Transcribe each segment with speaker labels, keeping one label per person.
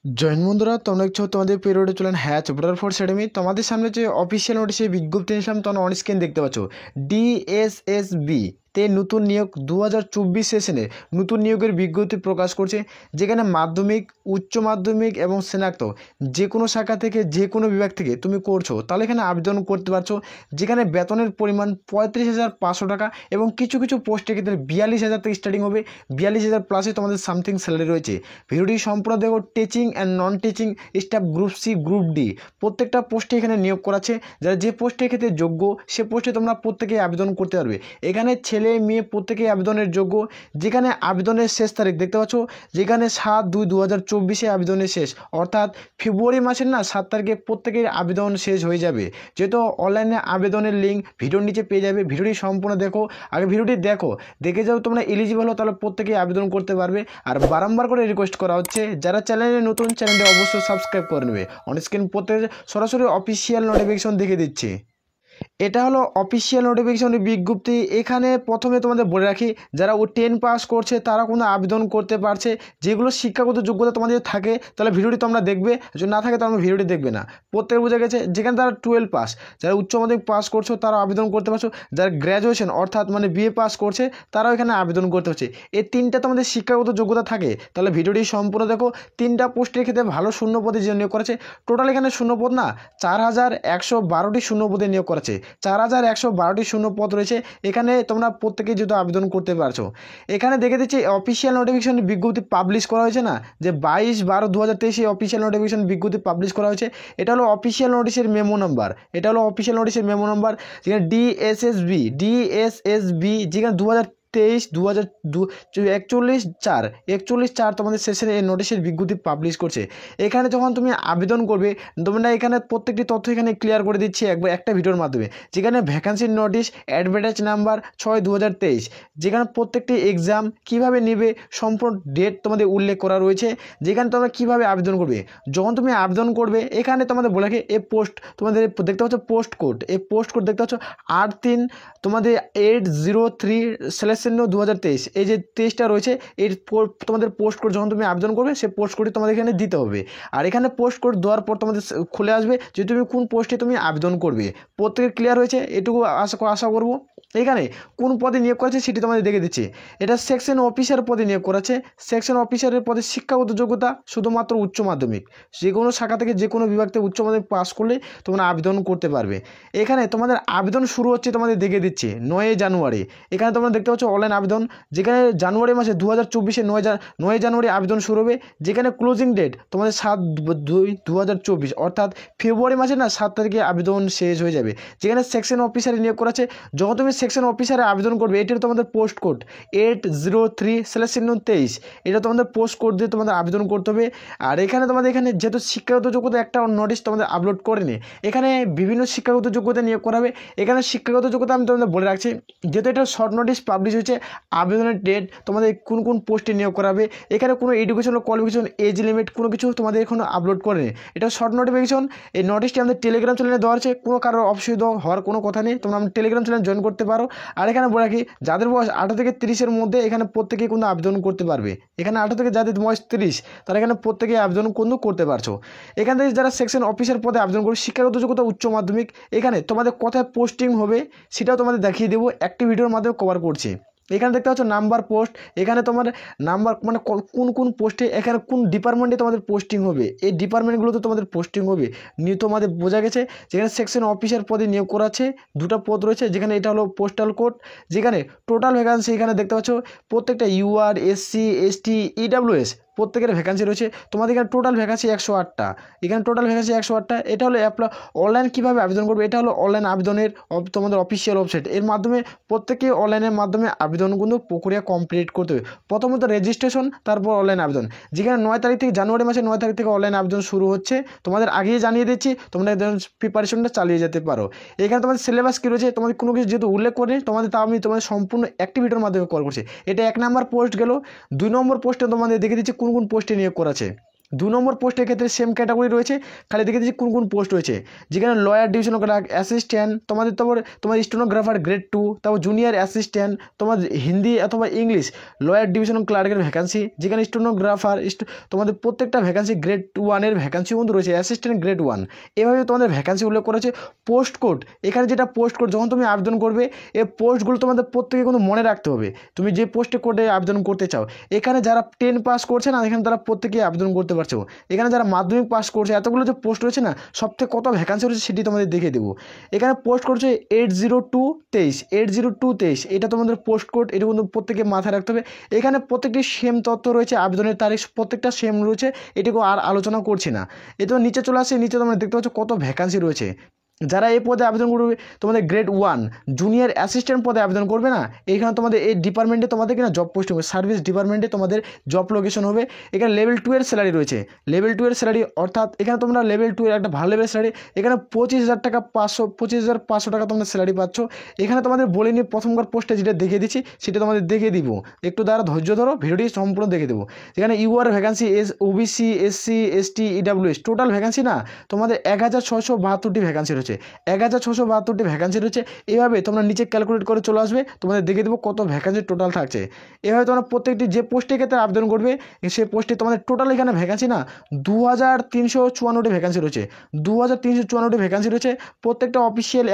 Speaker 1: Join বন্ধুরা, তোমরা দেখছো তোমাদের পিরিয়ডে চলেন হ্যাচ ভোটার ফোর্স একাডেমি। তোমাদের সামনে যে অফিসিয়াল নোটিশে বিজ্ঞপ্তি নিয়েছিলাম তোমরা অন স্ক্রিন দেখতে পাচ্ছ। ডিএসএসবি তে নতুন নিয়োগ 2024 সেশনে নতুন নিয়োগের বিজ্ঞপ্তি প্রকাশ করছে, যেখানে মাধ্যমিক, উচ্চ মাধ্যমিক এবং স্নাতক যে কোনো শাখা থেকে যে কোনো বিভাগ থেকে তুমি করছো তাহলে এখানে আবেদন করতে পারছো। যেখানে বেতনের পরিমাণ 35,500 টাকা এবং কিছু কিছু পোস্টের ক্ষেত্রে 42,000 থেকে স্টার্টিং হবে। 42,000 প্লাসে তোমাদের সামথিং স্যালারি রয়েছে। ভিডিওটি সম্পূর্ণ দেখো। Teaching and non teaching staff group C, group D প্রত্যেকটা পোস্টে এখানে নিয়োগ করাচ্ছে। যারা যে পোস্টের ক্ষেত্রে যোগ্য সে পোস্টে তোমরা প্রত্যেকেই আবেদন করতে পারবে। এখানে ছেলে মেয়ে প্রত্যেকেই আবেদনের যোগ্য। যেখানে আবেদনের শেষ তারিখ দেখতে পাচ্ছ, যেখানে 7/2/2024 আবেদনের শেষ, অর্থাৎ ফেব্রুয়ারি মাসের 7 তারিখে প্রত্যেকের আবেদন শেষ হয়ে যাবে। যেহেতু অনলাইনে আবেদনের লিঙ্ক ভিডিওর নিচে পেয়ে যাবে। ভিডিওটি সম্পূর্ণ দেখো, আগে ভিডিওটি দেখে যাও তোমরা এলিজিবল হো, তাহলে প্রত্যেকেই আবেদন করতে পারবে। আর বারংবার করে রিকোয়েস্ট করা হচ্ছে, যারা চ্যানেলে নতুন চ্যানেলটি অবশ্যই সাবস্ক্রাইব করে নেবে। অন স্ক্রিন প্রত্যেক সরাসরি অফিসিয়াল নোটিফিকেশন দেখে দিচ্ছি। এটা হলো অফিসিয়াল নোটিফিকেশনের বিজ্ঞপ্তি। এখানে প্রথমে তোমাদের বলে রাখি, যারা 10 পাস করছে তারা কোনো আবেদন করতে পারছে। যেগুলো শিক্ষাগত যোগ্যতা তোমাদের থাকে তাহলে ভিডিওটি তোমরা দেখবে, যদি না থাকে তাহলে ভিডিওটি দেখবে না। প্রত্যেক বোঝা গেছে। যেখানে তারা 12 পাস, যারা উচ্চ মাধ্যমিক পাস করছো তারা আবেদন করতে পারছো। যারা গ্র্যাজুয়েশন অর্থাৎ বিএ পাস করছে তারাও এখানে আবেদন করতে পারছে। এই তিনটা তোমাদের শিক্ষাগত যোগ্যতা থাকে তাহলে ভিডিওটি সম্পূর্ণ দেখো। 3টা পোস্টের ক্ষেত্রে ভালো শূন্যপদে যে নিয়োগ করেছে, টোটাল এখানে শূন্যপদ 4,112টি শূন্যপদে নিয়োগ করেছে। 4,112টি শূন্য পদ রয়েছে। এখানে তোমরা প্রত্যেকেই যেহেতু আবেদন করতে পারছো। এখানে দেখে দিচ্ছি অফিসিয়াল নোটিফিকেশন বিজ্ঞপ্তি পাবলিশ করা হয়েছে না, যে 22/12/2023 অফিসিয়াল নোটিফিকেশন বিজ্ঞপ্তি পাবলিশ করা হয়েছে। এটা হলো অফিসিয়াল নোটিশের মেমো নাম্বার। এটা হলো অফিসিয়াল নোটিশের মেমো নাম্বার, যেখানে ডিএসএসবি যেখানে 2023-41/4 তোমাদের সেশনে এই নোটিশের বিজ্ঞপ্তি পাবলিশ করছে। এখানে যখন তুমি আবেদন করবে তোমরা এখানে প্রত্যেকটি তথ্য এখানে ক্লিয়ার করে দিচ্ছি একটা ভিডিওর মাধ্যমে। যেখানে ভ্যাকান্সির নোটিশ, অ্যাডভার্টাইজ নাম্বার 6/2023, যেখানে প্রত্যেকটি এক্সাম কিভাবে নেবে সম্পূর্ণ ডেট তোমাদের উল্লেখ করা রয়েছে। যেখানে তোমরা কিভাবে আবেদন করবে, যখন তুমি আবেদন করবে এখানে তোমাদের বলে রাখি, এই পোস্ট তোমাদের দেখতে পাচ্ছ পোস্ট কোড, এই পোস্ট কোড দেখতে পাচ্ছ 83 তোমাদের 803/2023। এই যে 23টা রয়েছে, এই তোমাদের পোস্ট কোড যখন তুমি আবেদন করবে সেই পোস্ট কোডটি তোমাদের এখানে দিতে হবে। আর এখানে পোস্ট কোড দেওয়ার পর তোমাদের খুলে আসবে যে তুমি কোন পোস্টে তুমি আবেদন করবে। প্রত্যেকের ক্লিয়ার হয়েছে এটুকু আশা করব। এখানে কোন পদে নিয়োগ করেছে সেটি তোমাদের দেখে দিচ্ছি। এটা সেকশন অফিসার পদে নিয়োগ করেছে। সেকশন অফিসারের পদে শিক্ষাগত যোগ্যতা শুধুমাত্র উচ্চ মাধ্যমিক। যে কোনো শাখা থেকে যে কোনো বিভাগ থেকে উচ্চ মাধ্যমিক পাস করলে তোমরা আবেদন করতে পারবে। এখানে তোমাদের আবেদন শুরু হচ্ছে তোমাদের দেখে দিচ্ছি 9 জানুয়ারি। এখানে তোমরা দেখতে পাচ্ছ অনলাইন আবেদন। যেখানে জানুয়ারি মাসে 2024-এর 9 জানুয়ারি আবেদন শুরু হবে। যেখানে ক্লোজিং ডেট তোমাদের 7/2/2024, অর্থাৎ ফেব্রুয়ারি মাসে 7 তারিখে আবেদন শেষ হয়ে যাবে। যেখানে সেকশন অফিসারে নিয়োগ করেছে। যখন তুমি সেকশন অফিসারে আবেদন করবে এটির তোমাদের পোস্ট কোড 803/23। এটা তোমাদের পোস্ট কোড দিয়ে তোমাদের আবেদন করতে হবে। আর এখানে তোমাদের যেহেতু শিক্ষাগত যোগ্যতা একটা নোটিশ তোমাদের আপলোড করেনি, এখানে বিভিন্ন শিক্ষাগত যোগ্যতা নিয়োগ করা হবে। এখানে শিক্ষাগত যোগ্যতা আমি তোমাদের বলে রাখছি, যেহেতু এটা শর্ট নোটিশ পাবলিশ হয়েছে। আবেদনের ডেট তোমাদের কোন কোন পোস্টে নিয়োগ করা হবে, এখানে কোনো এডুকেশনাল কোয়ালিফিকেশন, এজ লিমিট কোনো কিছু তোমাদের এখনো আপলোড করেনি। এটা শর্ট নোটিফিকেশন। এই নোটিশটি আমাদের টেলিগ্রাম চ্যানেলে দেওয়া আছে। কোনো কারোর অসুবিধা হওয়ার কোনো কথা নেই, তোমরা টেলিগ্রাম চ্যানেল জয়েন করতে পারো। আর এখানে বলে রাখি, যাদের বয়স 18 থেকে 30-এর মধ্যে এখানে প্রত্যেকেই কিন্তু আবেদন করতে পারবে। এখানে 18 থেকে যাদের বয়স 30 তারা এখানে প্রত্যেকেই আবেদন কিন্তু করতে পারছো। এখান থেকে যারা সেকশন অফিসার পদে আবেদন করবে শিক্ষাগত যোগ্যতা উচ্চ মাধ্যমিক। এখানে তোমাদের কোথায় পোস্টিং হবে সেটাও তোমাদের দেখিয়ে দেবো, একটি ভিডিওর মাধ্যমে কভার করছি। এখানে দেখতে পাচ্ছ নাম্বার পোস্ট। এখানে তোমার নাম্বার কোন কোন পোস্টে, এখানে কোন ডিপার্টমেন্টে তোমাদের পোস্টিং হবে, এই ডিপার্টমেন্টগুলোতে তোমাদের পোস্টিং হবে নিয়ে তোমাদের বোঝা গেছে। যেখানে সেকশন অফিসার পদে নিয়োগ করা আছে, 2টা পদ রয়েছে। যেখানে এটা হলো পোস্টাল কোড। যেখানে টোটাল ভ্যাকান্সি এখানে দেখতে পাচ্ছ প্রত্যেকটা UR, SC, ST, EWS প্রত্যেকের ভ্যাকান্সি রয়েছে। তোমাদের এখানে টোটাল ভ্যাকান্সি 108টা। এখানে টোটাল ভ্যাকান্সি 108টা। এটা হলো অনলাইন কীভাবে আবেদন করবে, এটা হলো অনলাইন আবেদনের তোমাদের অফিসিয়াল ওয়েবসাইট। এর মাধ্যমে প্রত্যেকে অনলাইনের মাধ্যমে আবেদন কিন্তু প্রক্রিয়া কমপ্লিট করতে হবে। প্রথমত রেজিস্ট্রেশন, তারপর অনলাইন আবেদন। যেখানে 9 তারিখ থেকে, জানুয়ারি মাসের 9 তারিখ থেকে অনলাইন আবেদন শুরু হচ্ছে। তোমাদের আগেই জানিয়ে দিচ্ছি, তোমরা প্রিপারেশনটা চালিয়ে যেতে পারো। এখানে তোমাদের সিলেবাস কী রয়েছে তোমাদের কোনো কিছু যেহেতু উল্লেখ করে তোমাদের, তা আমি তোমাদের সম্পূর্ণ অ্যাক্টিভিটির মাধ্যমে কল করছি। এটা 1 নম্বর পোস্ট গেল। 2 নম্বর পোস্টে তোমাদের দেখে দিচ্ছি কোন কোন পোস্টে নিয়োগ করা আছে। দু নম্বর পোস্টের ক্ষেত্রে সেম ক্যাটাগরি রয়েছে, খালি দেখে দিচ্ছি কোন কোন পোস্ট রয়েছে, যেখানে লয়ার ডিভিশনাল ক্লার্ক, অ্যাসিস্ট্যান্ট, তোমাদের স্টেনোগ্রাফার গ্রেড 2, তারপর জুনিয়র অ্যাসিস্ট্যান্ট, তোমার হিন্দি অথবা ইংলিশ লয়ার ডিভিশনাল ক্লার্কের ভ্যাকান্সি, যেখানে স্টেনোগ্রাফার তোমাদের প্রত্যেকটা ভ্যাকান্সি গ্রেড 1-এর ভ্যাকান্সি কিন্তু রয়েছে, অ্যাসিস্ট্যান্ট গ্রেড 1, এভাবে তোমাদের ভ্যাকান্সি উল্লেখ করা হয়েছে। পোস্ট কোড, এখানে যেটা পোস্ট কোড যখন তুমি আবেদন করবে এই পোস্টগুলো তোমাদের প্রত্যেকে কিন্তু মনে রাখতে হবে, তুমি যে পোস্টে কোডে আবেদন করতে চাও। এখানে যারা 10 পাস করছে না, এখানে তারা প্রত্যেকেই আবেদন করতে পারছো। এখানে যারা মাধ্যমিক পাস করছে, এতগুলো যে পোস্ট রয়েছে না, সবথেকে কত ভ্যাকান্সি রয়েছে সেটি তোমাদের দেখিয়ে দেবো। এখানে পোস্ট করছে 80223, এটা তোমাদের পোস্ট কোড, এটা কিন্তু প্রত্যেকে মাথায় রাখতে হবে। এখানে প্রত্যেকটি সেম তথ্য রয়েছে, আবেদনের তারিখ প্রত্যেকটা সেম রয়েছে, এটুকু আর আলোচনা করছি না। এ তো নিচে চলে আসে, নিচে তোমরা দেখতে পাচ্ছ কত ভ্যাকান্সি রয়েছে। যারা এই পদে আবেদন করবে তোমাদের গ্রেড 1 জুনিয়র অ্যাসিস্ট্যান্ট পদে আবেদন করবে না, এইখানে তোমাদের এই ডিপার্টমেন্টে তোমাদের কিনা জব পোস্টিং হবে, সার্ভিস ডিপার্টমেন্টে তোমাদের জব লোকেশন হবে। এখানে লেভেল 2 এর স্যালারি রয়েছে, লেভেল 2 এর স্যালারি অর্থাৎ এখানে তোমরা লেভেল 2 এর একটা ভালো লেভেল স্যালারি, এখানে 25,500 টাকা তোমরা স্যালারি পাচ্ছ। এখানে তোমাদের বলিনি প্রথমবার পোস্টে যেটা দেখিয়ে দিচ্ছি সেটা তোমাদের দেখিয়ে দিব, একটু দ্বারা ধৈর্য ধরো, ভিডিওটি সম্পূর্ণ দেখে দেবো। এখানে UR vacancy OBC SC ST EWS total vacancy না তোমাদের 1672টি ভ্যাকান্সি রয়েছে, 1672টি ভ্যাকান্সি রয়েছে। এইভাবে তোমরা নিচে ক্যালকুলেট করে চলে আসবে, তোমাদের দেখে দেবো কত ভ্যাকান্সি টোটাল থাকছে। এভাবে তোমরা প্রত্যেকটি যে পোস্টের ক্ষেত্রে আবেদন করবে সেই পোস্টে তোমাদের টোটাল এখানে ভ্যাকান্সি না 2354টি ভ্যাকান্সি রয়েছে, 2354টি ভ্যাকান্সি রয়েছে। প্রত্যেকটা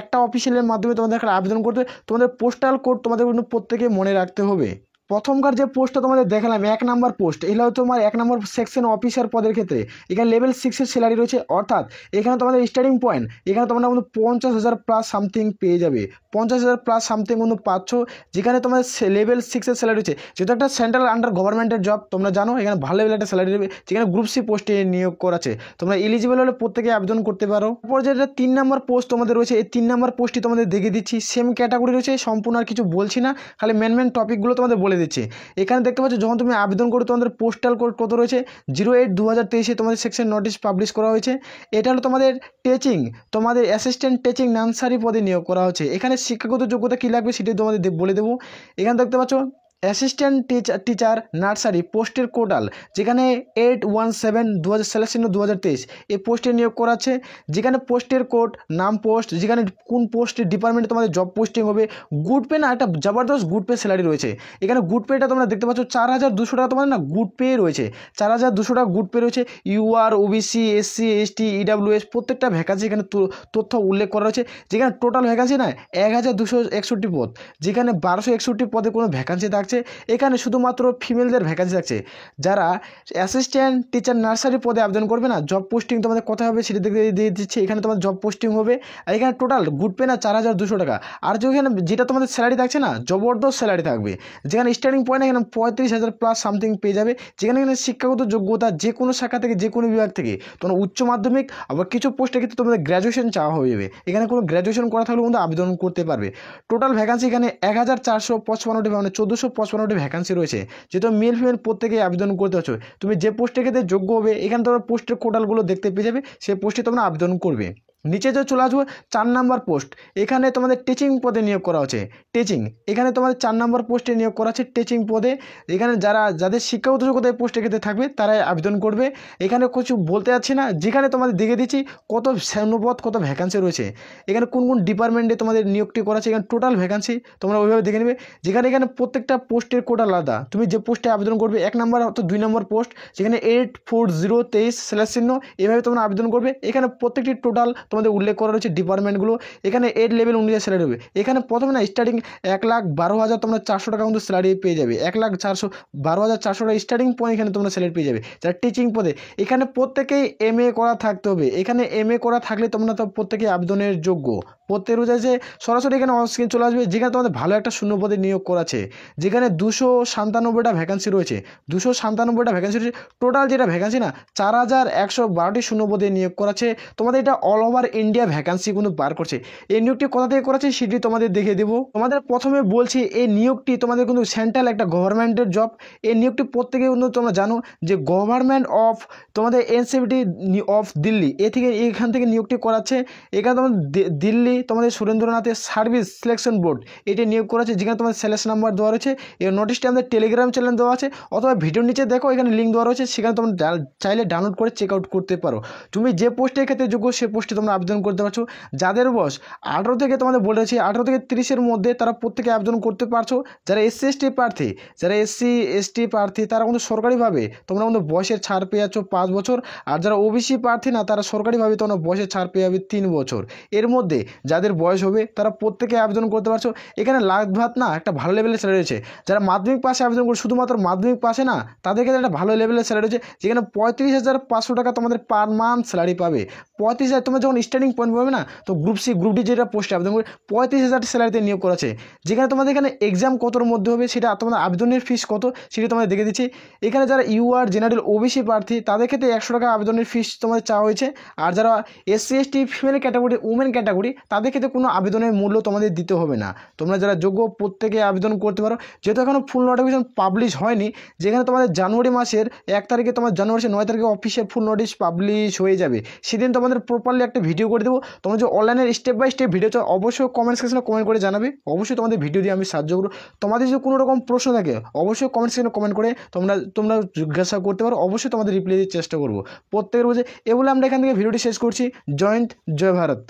Speaker 1: একটা অফিসিয়ালের মাধ্যমে তোমাদের এখানে আবেদন করতে তোমাদের পোস্টাল কোড তোমাদের কিন্তু প্রত্যেকে মনে রাখতে হবে। প্রথমকার যে পোস্টটা তোমাদের দেখালাম 1 নম্বর পোস্ট, এগুলো তোমার 1 নম্বর সেকশন অফিসার পদের ক্ষেত্রে এখানে লেভেল 6 এর স্যালারি রয়েছে, অর্থাৎ এখানে তোমাদের স্টার্টিং পয়েন্ট এখানে তোমরা কিন্তু 50,000 প্লাস সামথিং পেয়ে যাবে, 50,000 প্লাস সামথিং কিন্তু পাচ্ছ। যেখানে তোমাদের লেভেল 6 এর স্যালারি রয়েছে, যেহেতু একটা সেন্ট্রাল আন্ডার গভর্নমেন্টের জব তোমরা জানো, এখানে ভালো লেভেল একটা স্যালারি দেবে। যেখানে গ্রুপ সি পোস্টে নিয়োগ করা আছে, তোমরা এলিজিবল হলে প্রত্যেকে আবেদন করতে পারো। তারপর যেটা 3 নম্বর পোস্ট তোমাদের রয়েছে, এই 3 নম্বর পোস্টটি তোমাদের দেখিয়ে দিচ্ছি, সেম ক্যাটাগরি রয়েছে, সম্পূর্ণ আর কিছু বলছি না, খালি মেন টপিকগুলো তোমাদের বলে দিচ্ছি। এখানে দেখতে পাচ্ছ যখন তুমি আবেদন করো তোমাদের পোস্টাল কোড কত রয়েছে 08/2023 তোমাদের সেকশন নোটিশ পাবলিশ করা হয়েছে। এটা হলো তোমাদের তোমাদের অ্যাসিস্ট্যান্ট টিচিং নার্সারি পদে নিয়োগ করা হচ্ছে। এখানে শিক্ষাগত যোগ্যতা কী লাগবে সেটি তোমাদের বলে দেবো। এখানে দেখতে পাচ্ছ অ্যাসিস্ট্যান্ট টিচার নার্সারি পোস্টের কোটাল, যেখানে 817/2023 এই পোস্টে নিয়োগ করাচ্ছে। যেখানে পোস্টের কোড নাম পোস্ট, যেখানে কোন পোস্টের ডিপার্টমেন্টে তোমাদের জব পোস্টিং হবে। গুড পে না, একটা জবরদস্ত গুড পে স্যালারি রয়েছে। এখানে গুড পেটা তোমরা দেখতে পাচ্ছ 4,200 টাকা তোমাদের না গুড পে রয়েছে, 4,200 টাকা গুড পে রয়েছে। UR OBC SC ST EWS প্রত্যেকটা ভ্যাকান্সি এখানে তথ্য উল্লেখ করা রয়েছে। যেখানে টোটাল ভ্যাকান্সি না 1,261 পদ, যেখানে 1261 পদে কোনো ভ্যাকান্সি থাকছে। এখানে শুধুমাত্র ফিমেলদের ভ্যাকান্সি থাকছে। যারা অ্যাসিস্ট্যান্ট টিচার নার্সারি পদে আবেদন করবে না, জব পোস্টিং তোমাদের কোথায় হবে সেটা দিয়ে দিচ্ছে। এখানে তোমার জব পোস্টিং হবে, আর এখানে টোটাল গুড পে না 4,200 টাকা। আর যেখানে যেটা তোমাদের স্যালারি থাকছে না জবরদস্ত স্যালারি থাকবে, যেখানে স্টার্টিং পয়েন্ট এখানে 35,000 প্লাস সামথিং পেয়ে যাবে। যেখানে শিক্ষাগত যোগ্যতা যে কোনো শাখা থেকে যে কোনো বিভাগ থেকে তোমরা উচ্চ মাধ্যমিক, আবার কিছু পোস্টের ক্ষেত্রে তোমাদের গ্র্যাজুয়েশন চাওয়া হয়ে যাবে। এখানে কোনো গ্র্যাজুয়েশন করা থাকলেও কিন্তু আবেদন করতে পারবে। টোটাল ভ্যাকান্সি এখানে 1,455টি মানে 1,455টি ভ্যাকান্সি রয়েছে। যেহেতু মেল ফিমেল প্রত্যেকেই আবেদন করতে হচ্ছে, তুমি যে পোস্টের ক্ষেত্রে যোগ্য হবে এখানে তোমরা পোস্টের কোটালগুলো দেখতে পেয়ে যাবে, সেই পোস্টে তোমরা আবেদন করবে। নিচে যে চলে আসবো 4 নম্বর পোস্ট, এখানে তোমাদের টিচিং পদে নিয়োগ করা হচ্ছে। এখানে তোমাদের 4 নম্বর পোস্টে নিয়োগ করা হচ্ছে টিচিং পদে। এখানে যাদের শিক্ষাগত যোগ্যতা এই পোস্টের ক্ষেত্রে থাকবে তারাই আবেদন করবে। এখানে কিছু বলতে যাচ্ছি না, যেখানে তোমাদের দেখে দিচ্ছি কত শূন্যপদ কত ভ্যাকান্সি রয়েছে, এখানে কোন কোন ডিপার্টমেন্টে তোমাদের নিয়োগটি করা আছে, এখানে টোটাল ভ্যাকান্সি তোমরা ওইভাবে দেখে নেবে। এখানে প্রত্যেকটা পোস্টের কোড আলাদা, তুমি যে পোস্টে আবেদন করবে 1 নম্বর অথবা 2 নম্বর পোস্ট, যেখানে 84023/0 এভাবে তোমরা আবেদন করবে। এখানে প্রত্যেকটি টোটাল তোমাদের উল্লেখ করা রয়েছে ডিপার্টমেন্টগুলো। এখানে 8 লেভেল অনুযায়ী স্যালারি হবে। এখানে প্রথমে না স্টার্টিং 1,12,000 তোমরা 400 টাকা কিন্তু স্যালারি পেয়ে যাবে, 1,12,400 টাকা স্টার্টিং পয়েন্ট এখানে তোমরা স্যালারি পেয়ে যাবে যারা টিচিং পদে। এখানে প্রত্যেকেই MA করা থাকতে হবে, এখানে MA করা থাকলে তোমরা তো প্রত্যেকেই আবেদনের যোগ্য। প্রত্যেক রোজা যে সরাসরি এখানে অনস্ক্রিন চলে আসবে, যেখানে তোমাদের ভালো একটা শূন্যপদে নিয়োগ করা আছে। যেখানে 297টা ভ্যাকান্সি রয়েছে, 297টা ভ্যাকান্সি রয়েছে। টোটাল যেটা ভ্যাকান্সি না 4,112টি শূন্যপদে নিয়োগ করাছে। তোমাদের এটা অল ওভার ইন্ডিয়া ভ্যাকান্সি কিন্তু বার করছে। এই নিয়োগটি কোথা থেকে করাছে সেটি তোমাদের দেখিয়ে দেবো। তোমাদের প্রথমে বলছি এই নিয়োগটি তোমাদের কিন্তু সেন্ট্রাল একটা গভর্নমেন্টের জব। এই নিয়োগটি প্রত্যেকে কিন্তু তোমরা জানো যে গভর্নমেন্ট অফ তোমাদের NCVT অফ দিল্লি এখান থেকে নিয়োগটি করাচ্ছে। এখানে তোমাদের দিল্লি তোমাদের সুরেন্দ্রনাথের সার্ভিস সিলেকশন বোর্ড এটি নিয়োগ করা আছে, যেখানে তোমাদের সিলেকশন নাম্বার দেওয়া রয়েছে। এই নোটিশটি আমাদের টেলিগ্রাম চ্যানেল দেওয়া আছে, অথবা ভিডিওর নিচে দেখো এখানে লিঙ্ক দেওয়া রয়েছে, সেখানে তোমরা চাইলে ডাউনলোড করে চেক আউট করতে পারো। তুমি যে পোস্টের ক্ষেত্রে যোগ্য সে পোস্টে তোমরা আবেদন করতে পারছো। যাদের বয়স 18 থেকে তোমাদের বলেছি 18 থেকে 30-এর মধ্যে তারা প্রত্যেকে আবেদন করতে পারছো। যারা এসসি এসটি প্রার্থী, যারা এসসি এসটি প্রার্থী তারা কিন্তু সরকারিভাবে তোমরা কিন্তু বয়সের ছাড় পেয়ে যাচ্ছ 5 বছর। আর যারা ওবিসি প্রার্থী না, তারা সরকারিভাবে তোমরা বয়সের ছাড় পেয়ে যাবে 3 বছর। এর মধ্যে যাদের বয়স হবে তারা প্রত্যেকে আবেদন করতে পারছো। এখানে লাখ ভাত না একটা ভালো লেভেলের স্যালারি রয়েছে। যারা মাধ্যমিক পাশে আবেদন করে, শুধুমাত্র মাধ্যমিক পাশে না, তাদের ক্ষেত্রে একটা ভালো লেভেলের স্যালারি রয়েছে, যেখানে 35,500 টাকা তোমাদের পার মান্থ স্যালারি পাবে। 35,000 তোমরা যখন স্টার্টিং পয়েন্ট পাবে না, তো গ্রুপ সি গ্রুপ ডি যেটা পোস্টে আবেদন করে 35,000 স্যালারিতে নিয়োগ করা আছে। যেখানে তোমাদের এখানে এক্সাম কতর মধ্যে হবে সেটা, তোমাদের আবেদনের ফিস কত সেটা তোমাদের দেখে দিচ্ছি। এখানে যারা ইউআর জেনারেল ওবিসি প্রার্থী তাদের ক্ষেত্রে 100 টাকা আবেদনের ফিস তোমাদের চাওয়া হয়েছে। আর যারা SC ST female category women category তাদের ক্ষেত্রে কোনো আবেদনের মূল্য তোমাদের দিতে হবে না। তোমরা যারা যোগ্য প্রত্যেকে আবেদন করতে পারো। যেহেতু এখনও ফুল নোটিফিকেশন পাবলিশ হয়নি, যেখানে তোমাদের জানুয়ারি মাসের 1 তারিখে, তোমার জানুয়ারি 9 তারিখে অফিসিয়াল ফুল নোটিশ পাবলিশ হয়ে যাবে। সেদিন তোমাদের প্রপারলি একটা ভিডিও করে দেবো। তোমরা যে অনলাইনের স্টেপ বাই স্টেপ ভিডিও চাও, অবশ্যই কমেন্ট সেকশনে কমেন্ট করে জানাবে। অবশ্যই তোমাদের ভিডিও দিয়ে আমি সাহায্য করবো। তোমাদের যদি কোনো রকম প্রশ্ন থাকে অবশ্যই কমেন্ট সেকশনে কমেন্ট করে তোমরা জিজ্ঞাসা করতে পারো। অবশ্যই তোমাদের রিপ্লাই দিতে চেষ্টা করবো প্রত্যেকের বুঝে। এ বলে আমরা এখান থেকে ভিডিওটি শেষ করছি। জয় হিন্দ, জয় ভারত।